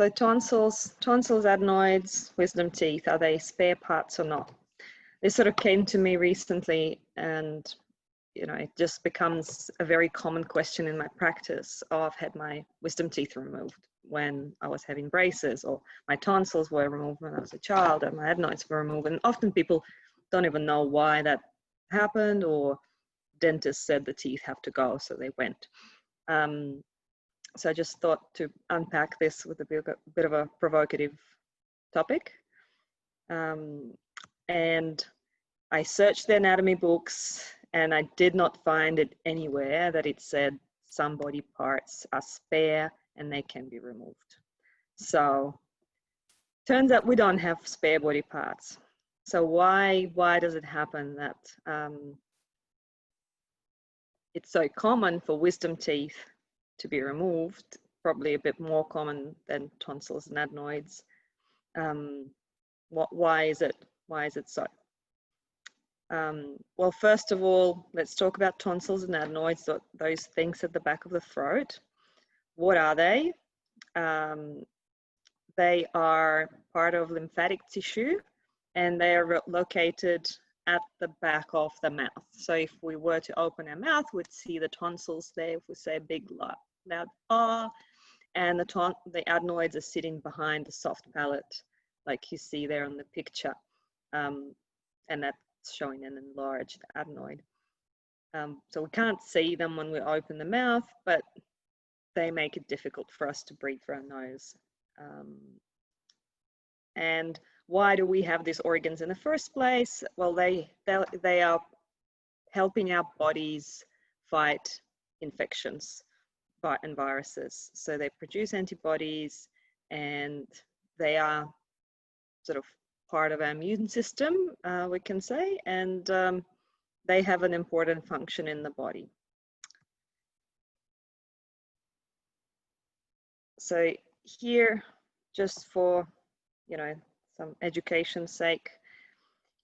So tonsils, adenoids, wisdom teeth, are they spare parts or not? This sort of came to me recently, and you know, it just becomes a very common question in my practice. Oh, I've had my wisdom teeth removed when I was having braces, or my tonsils were removed when I was a child, and my adenoids were removed. And often people don't even know why that happened, or dentist said the teeth have to go, so they went. So I just thought to unpack this with a bit of a provocative topic. And I searched the anatomy books, and I did not find it anywhere that it said some body parts are spare and they can be removed. So turns out we don't have spare body parts. So why does it happen that it's so common for wisdom teeth to be removed, probably a bit more common than tonsils and adenoids? Why is it so? Well, first of all, let's talk about tonsils and adenoids, those things at the back of the throat. What are they? They are part of lymphatic tissue, and they are located at the back of the mouth. So if we were to open our mouth, we'd see the tonsils there. If we say a big loud ah, and the adenoids are sitting behind the soft palate, like you see there on the picture, and that's showing an enlarged adenoid. So we can't see them when we open the mouth, but they make it difficult for us to breathe through our nose. And why do we have these organs in the first place? Well, they are helping our bodies fight infections and viruses. So they produce antibodies, and they are sort of part of our immune system, we can say, and they have an important function in the body. So here, just for, you know, some education's sake,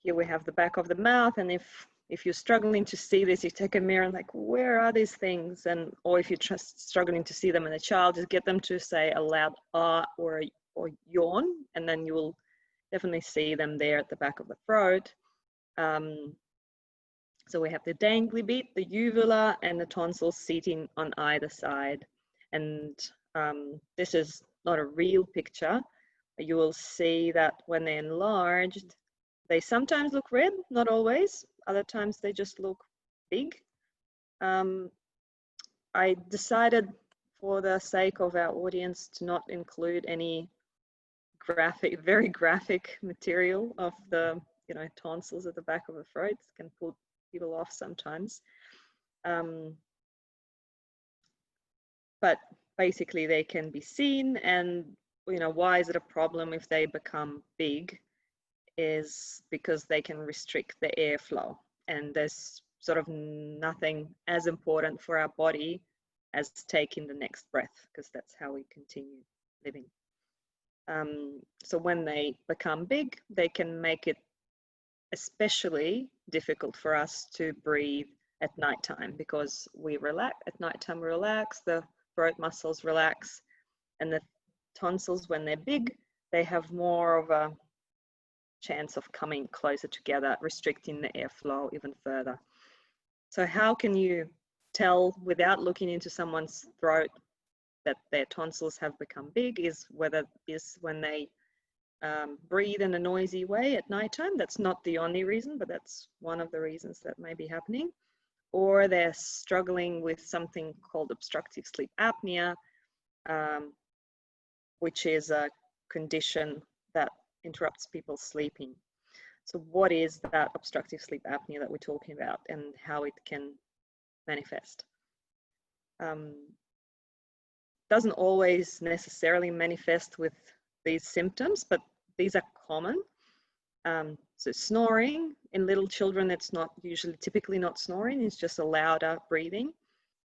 here we have the back of the mouth, and if you're struggling to see this, you take a mirror and like, where are these things? And or if you're just struggling to see them in a child, just get them to say a loud ah or yawn, and then you will definitely see them there at the back of the throat. So we have the dangly bit, the uvula, and the tonsils sitting on either side. And this is not a real picture. You will see that when they're enlarged, they sometimes look red, not always. Other times they just look big. I decided, for the sake of our audience, to not include any very graphic material of the, you know, tonsils at the back of the throat. It can pull people off sometimes. But basically they can be seen, and, you know, why is it a problem if they become big? Is because they can restrict the airflow, and there's sort of nothing as important for our body as taking the next breath, because that's how we continue living. So when they become big, they can make it especially difficult for us to breathe at nighttime, because we relax at nighttime. We relax, the throat muscles relax, and the tonsils, when they're big, they have more of a chance of coming closer together, restricting the airflow even further. So how can you tell without looking into someone's throat that their tonsils have become big? Is whether is when they breathe in a noisy way at nighttime. That's not the only reason, but that's one of the reasons that may be happening. Or they're struggling with something called obstructive sleep apnea, which is a condition that interrupts people sleeping. So what is that obstructive sleep apnea that we're talking about, and how it can manifest? Doesn't always necessarily manifest with these symptoms, but these are common. So snoring in little children, it's not typically not snoring, it's just a louder breathing.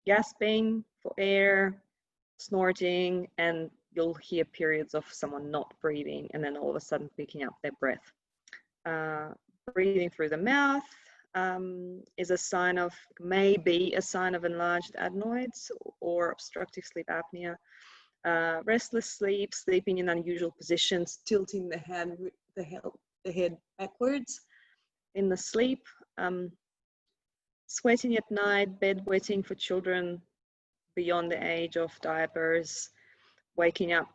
Gasping for air, snorting, and you'll hear periods of someone not breathing and then all of a sudden picking up their breath. Breathing through the mouth is a sign of, maybe a sign of enlarged adenoids or obstructive sleep apnea. Restless sleep, sleeping in unusual positions, tilting the head backwards in the sleep, sweating at night, bedwetting for children beyond the age of diapers, waking up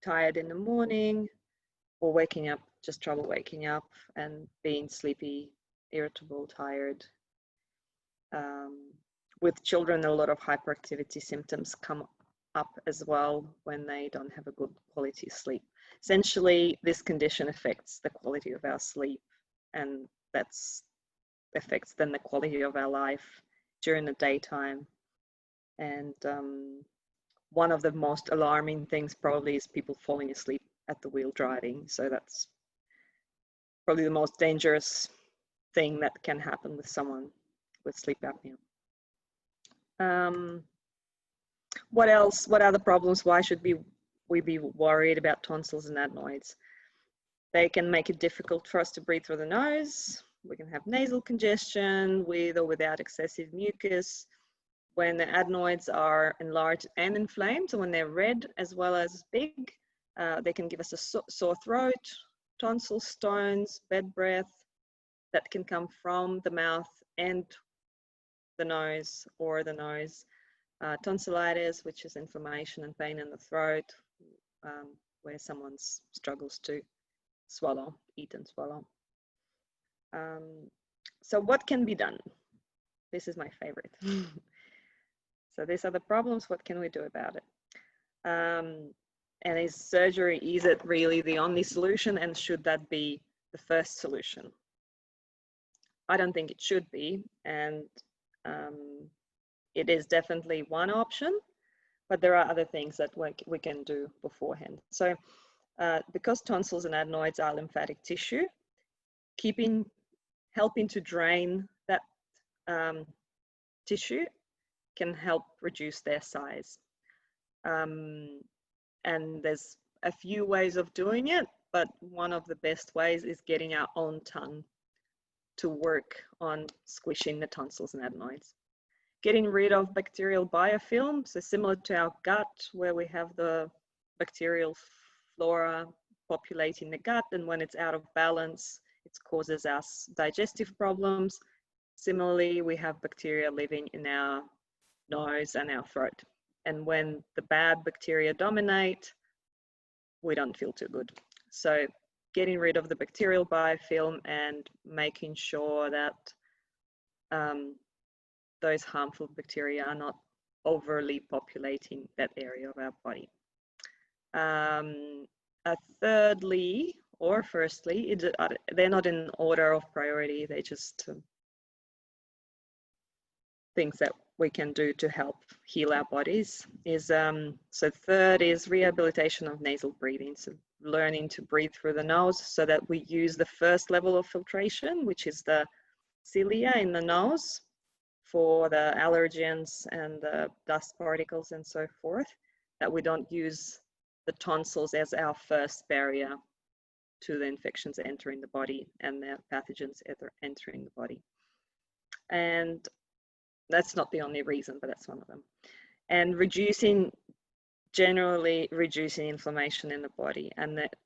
tired in the morning, or waking up, just trouble waking up, and being sleepy, irritable, tired. With children, a lot of hyperactivity symptoms come up as well when they don't have a good quality sleep. Essentially, this condition affects the quality of our sleep, and that's affects then the quality of our life during the daytime. And one of the most alarming things probably is people falling asleep at the wheel driving. So that's probably the most dangerous thing that can happen with someone with sleep apnea. What else? What other problems? Why should we be worried about tonsils and adenoids? They can make it difficult for us to breathe through the nose. We can have nasal congestion with or without excessive mucus. When the adenoids are enlarged and inflamed, so when they're red as well as big, they can give us a sore throat, tonsil stones, bed breath that can come from the mouth and the nose or the nose. Tonsillitis, which is inflammation and pain in the throat, where someone struggles to swallow, eat and swallow. So what can be done? This is my favorite. So these are the problems. What can we do about it? And is surgery, is it really the only solution? And should that be the first solution? I don't think it should be. And it is definitely one option, but there are other things that we can do beforehand. So because tonsils and adenoids are lymphatic tissue, helping to drain that tissue can help reduce their size. And there's a few ways of doing it, but one of the best ways is getting our own tongue to work on squishing the tonsils and adenoids. Getting rid of bacterial biofilm, so similar to our gut, where we have the bacterial flora populating the gut, and when it's out of balance, it causes us digestive problems. Similarly, we have bacteria living in our nose and our throat. And when the bad bacteria dominate, we don't feel too good. So getting rid of the bacterial biofilm and making sure that those harmful bacteria are not overly populating that area of our body. Thirdly, or firstly, they're not in order of priority, they're just things that we can do to help heal our bodies. So third is rehabilitation of nasal breathing. So learning to breathe through the nose so that we use the first level of filtration, which is the cilia in the nose for the allergens and the dust particles and so forth, that we don't use the tonsils as our first barrier to the infections entering the body and the pathogens entering the body. And that's not the only reason, but that's one of them. And generally reducing inflammation in the body. And that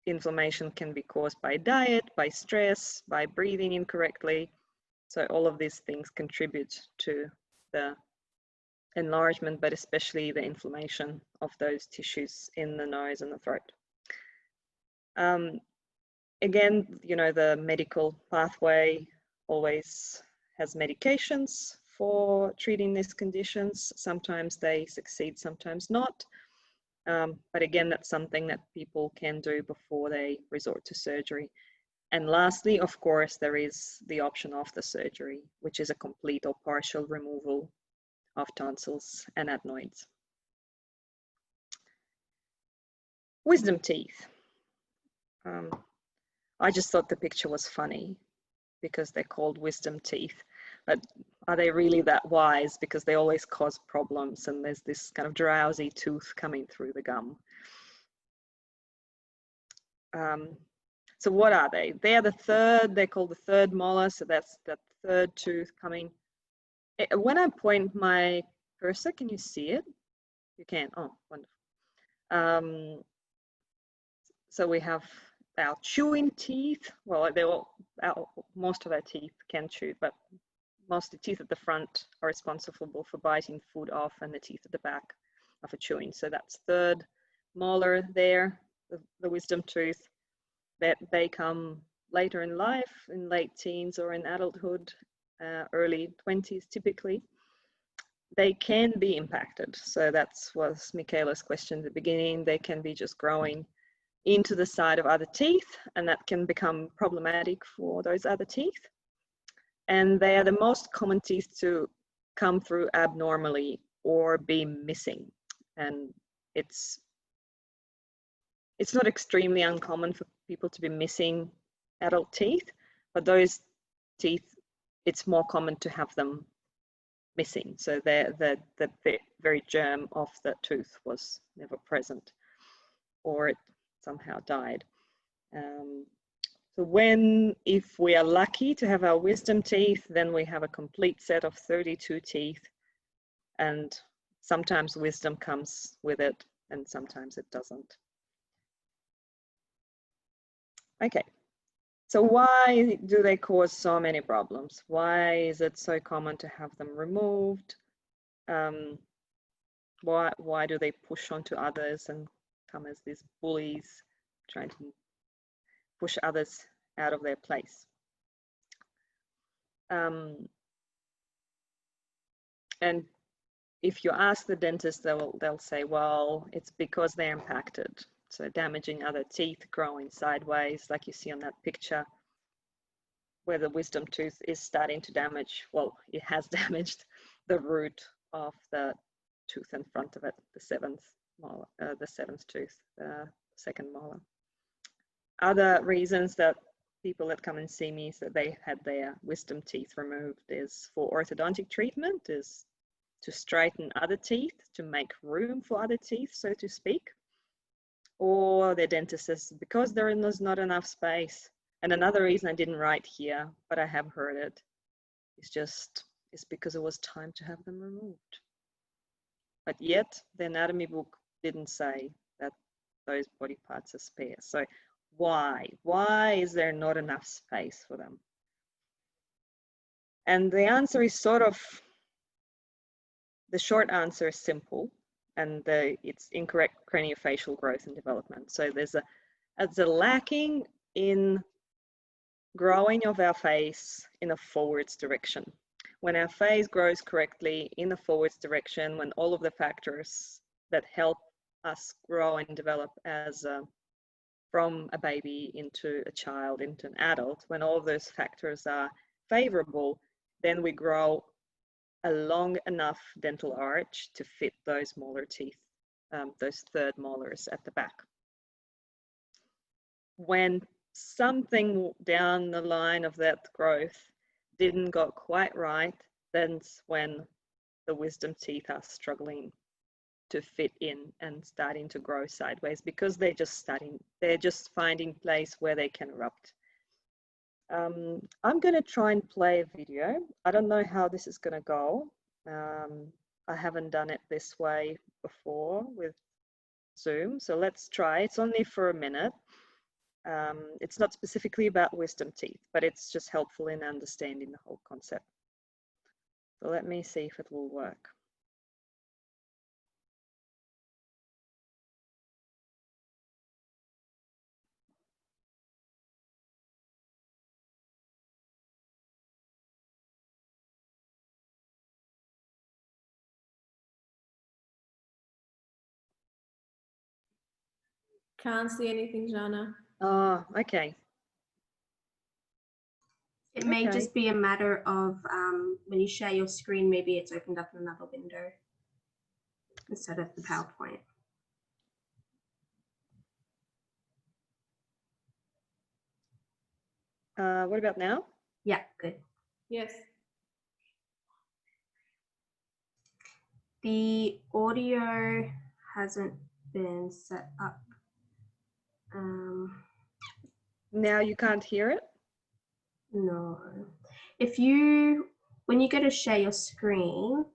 inflammation can be caused by diet, by stress, by breathing incorrectly. So all of these things contribute to the enlargement, but especially the inflammation of those tissues in the nose and the throat. Again, you know, the medical pathway always has medications for treating these conditions. Sometimes they succeed, sometimes not. But again, that's something that people can do before they resort to surgery. And lastly, of course, there is the option of the surgery, which is a complete or partial removal of tonsils and adenoids. Wisdom teeth. I just thought the picture was funny because they're called wisdom teeth, but are they really that wise? Because they always cause problems and there's this kind of drowsy tooth coming through the gum. So what are they? They're they're called the third molar, so that's the third tooth coming. When I point my cursor, can you see it? You can, oh, wonderful. So we have our chewing teeth. Well, most of our teeth can chew, but most of the teeth at the front are responsible for biting food off, and the teeth at the back are for chewing. So that's third molar there, the wisdom tooth. That they come later in life, in late teens or in adulthood, early 20s typically. They can be impacted. So that was Michaela's question at the beginning. They can be just growing into the side of other teeth, and that can become problematic for those other teeth. And they are the most common teeth to come through abnormally or be missing. And it's not extremely uncommon for people to be missing adult teeth, but those teeth, it's more common to have them missing. So the very germ of the tooth was never present, or it somehow died. So if we are lucky to have our wisdom teeth, then we have a complete set of 32 teeth, and sometimes wisdom comes with it and sometimes it doesn't. Okay, so why do they cause so many problems? Why is it so common to have them removed? Why do they push onto others and come as these bullies trying to push others out of their place? And if you ask the dentist, they'll say, well, it's because they're impacted. So damaging other teeth, growing sideways, like you see on that picture, where the wisdom tooth is starting to damage, well, it has damaged the root of the tooth in front of it, the seventh tooth, the second molar. Other reasons that people that come and see me that they had their wisdom teeth removed is for orthodontic treatment, is to straighten other teeth, to make room for other teeth, so to speak. Or their dentist says, because there's not enough space. And another reason I didn't write here, but I have heard it, is because it was time to have them removed. But yet the anatomy book didn't say that those body parts are spare. So why? Why is there not enough space for them? And the answer is the short answer is simple, and it's incorrect craniofacial growth and development. So there's a lacking in growing of our face in a forwards direction. When our face grows correctly in the forwards direction, when all of the factors that help us grow and develop from a baby into a child, into an adult, when all of those factors are favorable, then we grow a long enough dental arch to fit those molar teeth, those third molars at the back. When something down the line of that growth didn't go quite right, that's when the wisdom teeth are struggling to fit in and starting to grow sideways, because they're just finding place where they can erupt. I'm going to try and play a video. I don't know how this is going to go. I haven't done it this way before with Zoom, so let's try. It's only for a minute. It's not specifically about wisdom teeth, but it's just helpful in understanding the whole concept. So let me see if it will work. Can't see anything, Janna. Oh, okay. It may just be a matter of when you share your screen, maybe it's opened up in another window instead of the PowerPoint. What about now? Yeah, good. Yes. The audio hasn't been set up. Now you can't hear it? No. When you go to share your screen,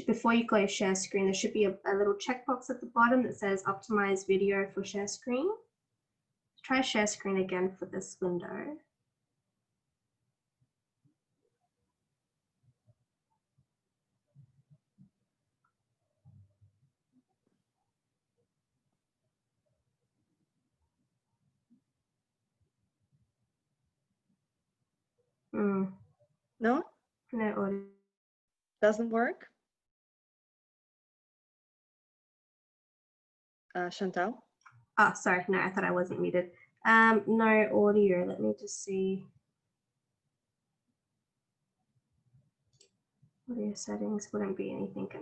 before you go share screen, there should be a little checkbox at the bottom that says optimize video for share screen. Try share screen again for this window. No? No audio. Doesn't work? Chantal? Oh, sorry. No, I thought I wasn't muted. No audio. Let me just see. Audio settings wouldn't be anything now.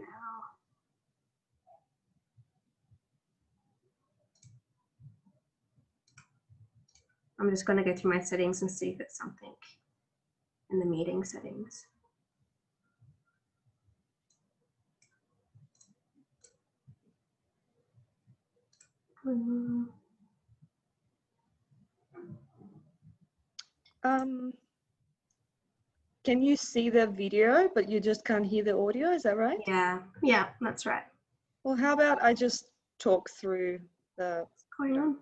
I'm just going to go through my settings and see if it's something in the meeting settings. Can you see the video, but you just can't hear the audio? Is that right? Yeah, that's right. Well, how about I just talk through the What's going on?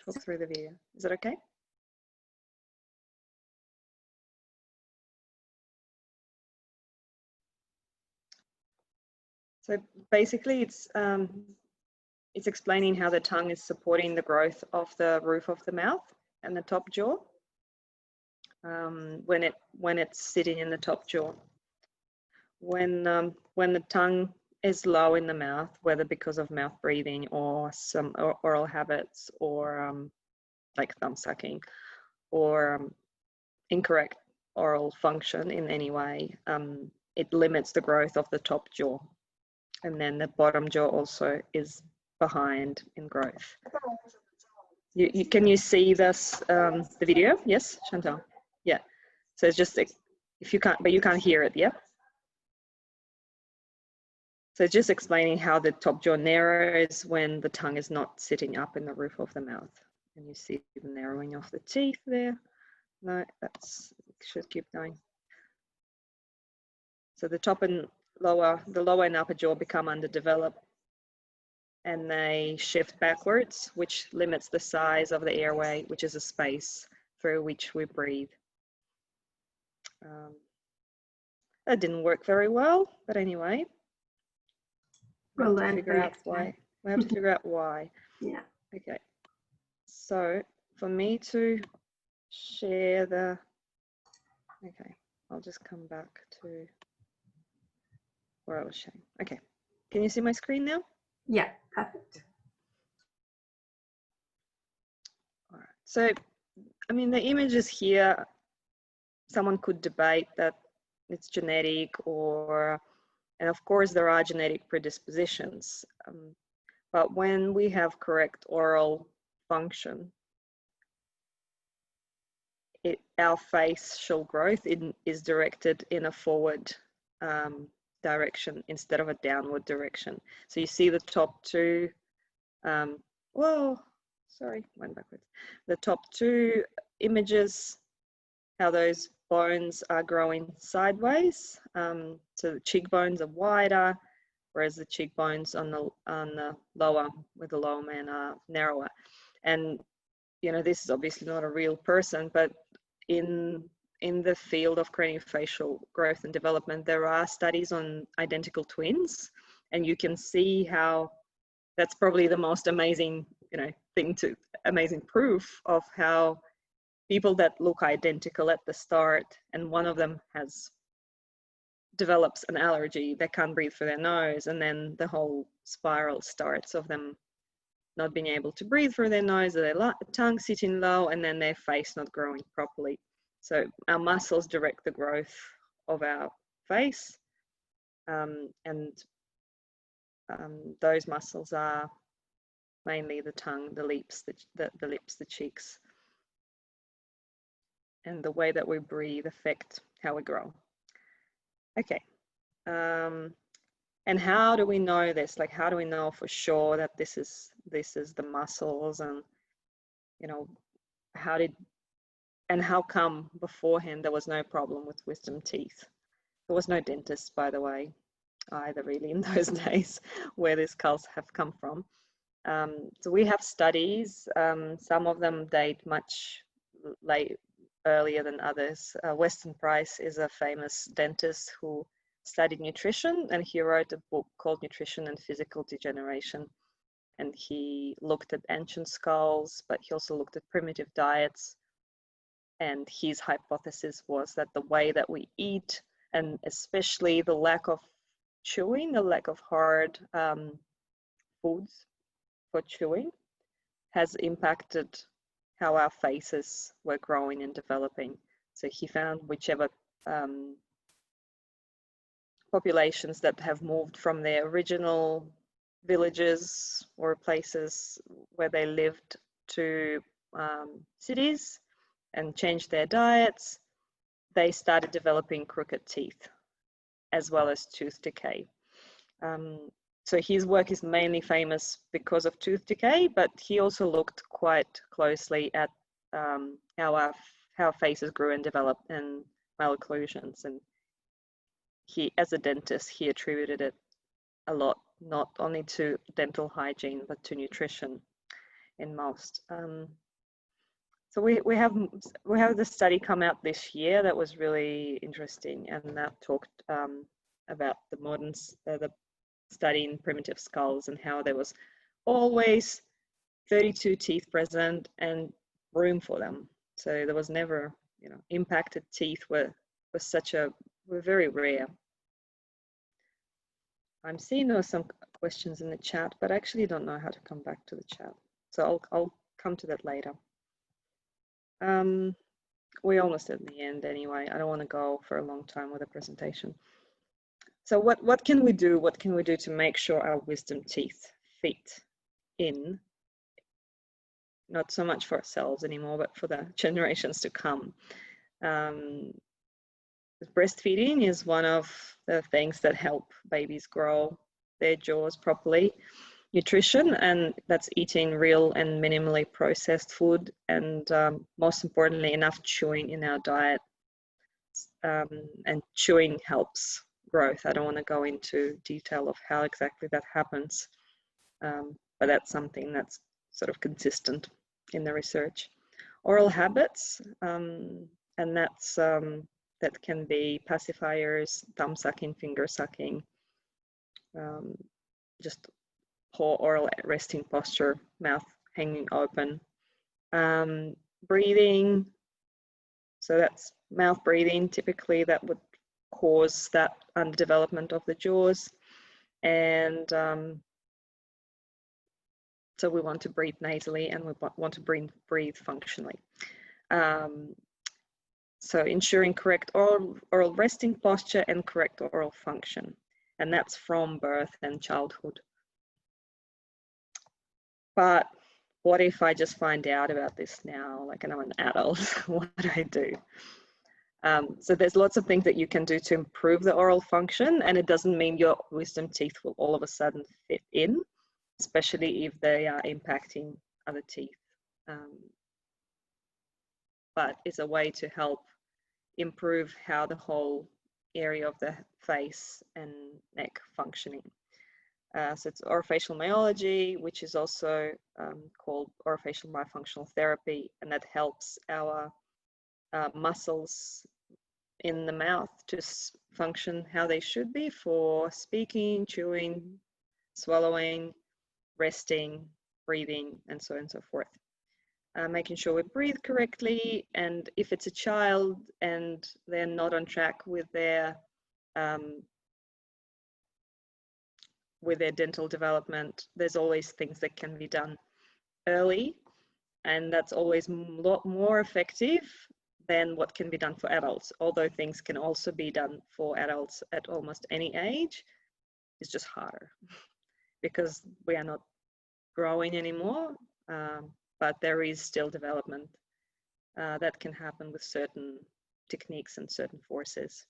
talk through the video? Is that okay? So basically, it's explaining how the tongue is supporting the growth of the roof of the mouth and the top jaw when it's sitting in the top jaw. When the tongue is low in the mouth, whether because of mouth breathing or some oral habits or like thumb sucking or incorrect oral function in any way, it limits the growth of the top jaw. And then the bottom jaw also is behind in growth. Can you see this, the video? Yes, Chantal? Yeah. So it's just, if you can't, but you can't hear it, yeah? So it's just explaining how the top jaw narrows when the tongue is not sitting up in the roof of the mouth. And you see the narrowing of the teeth there. No, should keep going. So the top and lower and upper jaw become underdeveloped and they shift backwards, which limits the size of the airway, which is a space through which we breathe. That didn't work very well, but anyway. We'll have to figure out why. We have to figure out why. Yeah. Okay. So for me to share the, okay, I'll just come back to where I was sharing. Okay. Can you see my screen now? Yeah, perfect. All right. So, I mean, the images here, someone could debate that it's genetic and of course there are genetic predispositions. But when we have correct oral function, our facial growth is directed in a forward direction instead of a downward direction. So you see the top two, whoa, sorry, went backwards. The top two images, how those bones are growing sideways. So the cheekbones are wider, whereas the cheekbones on the lower, with the lower man, are narrower. And you know, this is obviously not a real person, but in the field of craniofacial growth and development, there are studies on identical twins, and you can see how that's probably the most amazing, you know, amazing proof of how people that look identical at the start, and one of them develops an allergy, they can't breathe through their nose, and then the whole spiral starts of them not being able to breathe through their nose, their tongue sitting low, and then their face not growing properly. So our muscles direct the growth of our face, and those muscles are mainly the tongue, the lips, the cheeks, and the way that we breathe affect how we grow. Okay. And how do we know this? Like, how do we know for sure that this is the muscles, and you know, how come beforehand there was no problem with wisdom teeth? There was no dentist, by the way, either really in those days where these skulls have come from. So we have studies, some of them date much earlier than others. Weston Price is a famous dentist who studied nutrition, and he wrote a book called Nutrition and Physical Degeneration. And he looked at ancient skulls, but he also looked at primitive diets. And his hypothesis was that the way that we eat, and especially the lack of chewing, the lack of hard foods for chewing, has impacted how our faces were growing and developing. So he found whichever populations that have moved from their original villages or places where they lived to cities and changed their diets, they started developing crooked teeth as well as tooth decay. So his work is mainly famous because of tooth decay, but he also looked quite closely at how faces grew and developed and malocclusions. And he, as a dentist, he attributed it a lot, not only to dental hygiene, but to nutrition in most. So we have this study come out this year that was really interesting, and that talked about the study in primitive skulls and how there was always 32 teeth present and room for them. So there was never, impacted teeth were very rare. I'm seeing there are some questions in the chat, but I actually don't know how to come back to the chat. So I'll come to that later. We're almost at the end anyway. I don't want to go for a long time with a presentation. So what can we do? What can we do to make sure our wisdom teeth fit in? Not so much for ourselves anymore, but for the generations to come. Breastfeeding is one of the things that help babies grow their jaws properly. Nutrition, and that's eating real and minimally processed food, and most importantly, enough chewing in our diet. And chewing helps growth. I don't want to go into detail of how exactly that happens, but that's something that's sort of consistent in the research. Oral habits, and that's that can be pacifiers, thumb sucking, finger sucking, just poor oral resting posture, mouth hanging open. Breathing, so that's mouth breathing. Typically that would cause that underdevelopment of the jaws. And so we want to breathe nasally, and we want to breathe functionally. So ensuring correct oral resting posture and correct oral function. And that's from birth and childhood. But what if I just find out about this now, like, and I'm an adult? What do I do? So there's lots of things that you can do to improve the oral function, and it doesn't mean your wisdom teeth will all of a sudden fit in, especially if they are impacting other teeth. But it's a way to help improve how the whole area of the face and neck functioning. So it's orofacial myology, which is also called orofacial myofunctional therapy, and that helps our muscles in the mouth to function how they should be for speaking, chewing, swallowing, resting, breathing, and so on and so forth. Making sure we breathe correctly, and if it's a child and they're not on track with their dental development, there's always things that can be done early, and that's always a lot more effective than what can be done for adults. Although things can also be done for adults at almost any age, it's just harder because we are not growing anymore, but there is still development that can happen with certain techniques and certain forces.